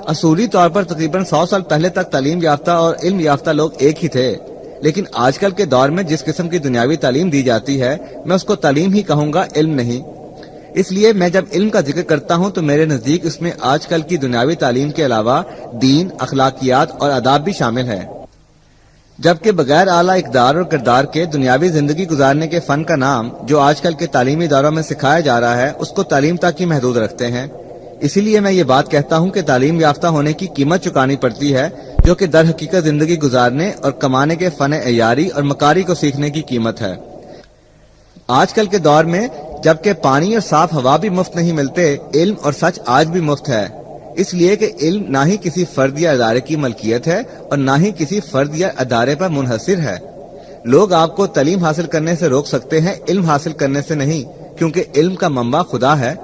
اصولی طور پر تقریباً 100 سال پہلے تک تعلیم یافتہ اور علم یافتہ لوگ ایک ہی تھے، لیکن آج کل کے دور میں جس قسم کی دنیاوی تعلیم دی جاتی ہے میں اس کو تعلیم ہی کہوں گا، علم نہیں۔ اس لیے میں جب علم کا ذکر کرتا ہوں تو میرے نزدیک اس میں آج کل کی دنیاوی تعلیم کے علاوہ دین، اخلاقیات اور آداب بھی شامل ہے، جبکہ بغیر اعلیٰ اقدار اور کردار کے دنیاوی زندگی گزارنے کے فن کا نام جو آج کل کے تعلیمی اداروں میں سکھایا جا رہا ہے اس کو تعلیم تک ہی محدود رکھتے ہیں۔ اسی لیے میں یہ بات کہتا ہوں کہ تعلیم یافتہ ہونے کی قیمت چکانی پڑتی ہے، جو کہ در حقیقت زندگی گزارنے اور کمانے کے فن عیاری اور مکاری کو سیکھنے کی قیمت ہے۔ آج کل کے دور میں جبکہ پانی اور صاف ہوا بھی مفت نہیں ملتے، علم اور سچ آج بھی مفت ہے، اس لیے کہ علم نہ ہی کسی فرد یا ادارے کی ملکیت ہے اور نہ ہی کسی فرد یا ادارے پر منحصر ہے۔ لوگ آپ کو تعلیم حاصل کرنے سے روک سکتے ہیں، علم حاصل کرنے سے نہیں، کیونکہ علم کا منبع خدا ہے